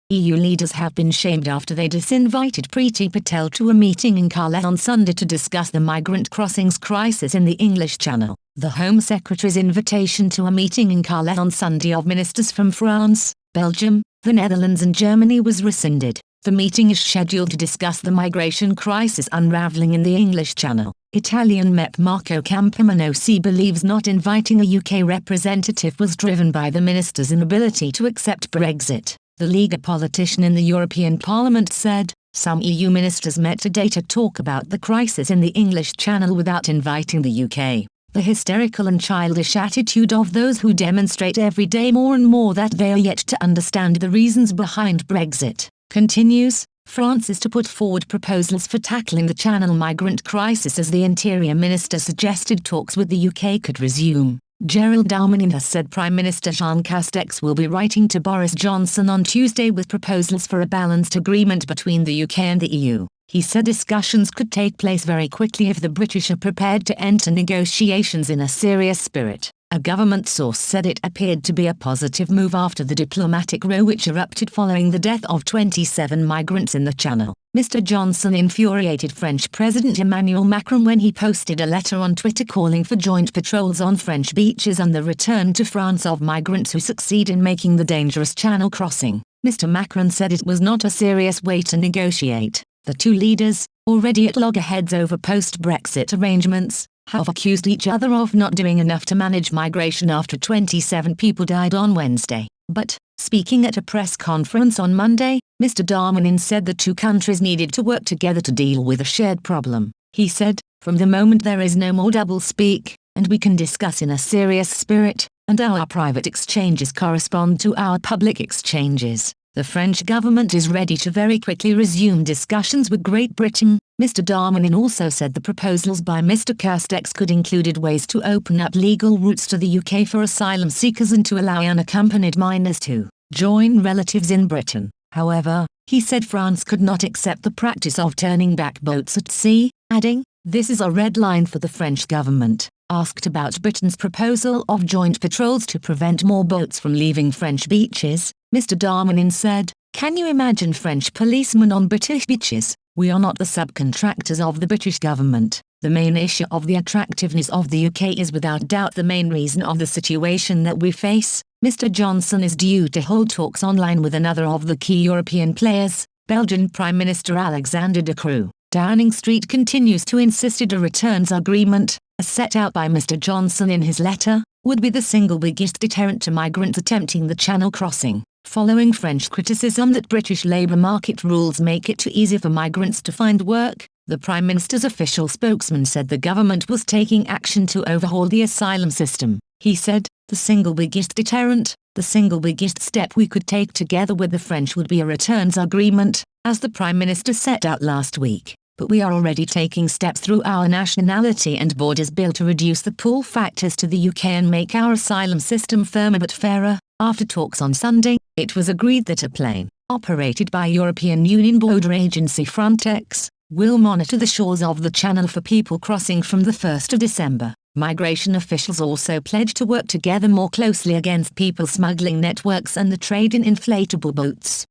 EU leaders have been shamed after they disinvited Priti Patel to a meeting in Calais on Sunday to discuss the migrant crossings crisis in the English Channel. The Home Secretary's invitation to a meeting in Calais on Sunday of ministers from France, Belgium, the Netherlands and Germany was rescinded. The meeting is scheduled to discuss the migration crisis unravelling in the English Channel. Italian MEP Marco Campagnozzi believes not inviting a UK representative was driven by the minister's inability to accept Brexit. The Lega politician in the European Parliament said, "Some EU ministers met today to talk about the crisis in the English Channel without inviting the UK. The hysterical and childish attitude of those who demonstrate every day more and more that they are yet to understand the reasons behind Brexit continues." France is to put forward proposals for tackling the Channel migrant crisis as the Interior Minister suggested talks with the UK could resume. Gerald Darmanin has said Prime Minister Jean Castex will be writing to Boris Johnson on Tuesday with proposals for a balanced agreement between the UK and the EU. He said discussions could take place very quickly if the British are prepared to enter negotiations in a serious spirit. A government source said it appeared to be a positive move after the diplomatic row which erupted following the death of 27 migrants in the Channel. Mr. Johnson infuriated French President Emmanuel Macron when he posted a letter on Twitter calling for joint patrols on French beaches and the return to France of migrants who succeed in making the dangerous Channel crossing. Mr. Macron said it was not a serious way to negotiate. The two leaders, already at loggerheads over post-Brexit arrangements, have accused each other of not doing enough to manage migration after 27 people died on Wednesday. But, speaking at a press conference on Monday, Mr. Darmanin said the two countries needed to work together to deal with a shared problem. He said, "From the moment there is no more doublespeak, and we can discuss in a serious spirit, and our private exchanges correspond to our public exchanges, the French government is ready to very quickly resume discussions with Great Britain." Mr. Darmanin also said the proposals by Mr. Castex could include ways to open up legal routes to the UK for asylum seekers and to allow unaccompanied minors to join relatives in Britain. However, he said France could not accept the practice of turning back boats at sea, adding, "This is a red line for the French government." Asked about Britain's proposal of joint patrols to prevent more boats from leaving French beaches, Mr. Darmanin said, "Can you imagine French policemen on British beaches? We are not the subcontractors of the British government." The main issue of the attractiveness of the UK is without doubt the main reason of the situation that we face. Mr. Johnson is due to hold talks online with another of the key European players, Belgian Prime Minister Alexander De Croo. Downing Street continues to insist a returns agreement, as set out by Mr. Johnson in his letter, would be the single biggest deterrent to migrants attempting the Channel crossing. Following French criticism that British labour market rules make it too easy for migrants to find work, the Prime Minister's official spokesman said the government was taking action to overhaul the asylum system. He said, "The single biggest deterrent, the single biggest step we could take together with the French would be a returns agreement, as the Prime Minister set out last week. But we are already taking steps through our nationality and borders bill to reduce the pull factors to the UK and make our asylum system firmer but fairer." After talks on Sunday, it was agreed that a plane, operated by European Union border agency Frontex, will monitor the shores of the Channel for people crossing from the 1st of December. Migration officials also pledged to work together more closely against people smuggling networks and the trade in inflatable boats.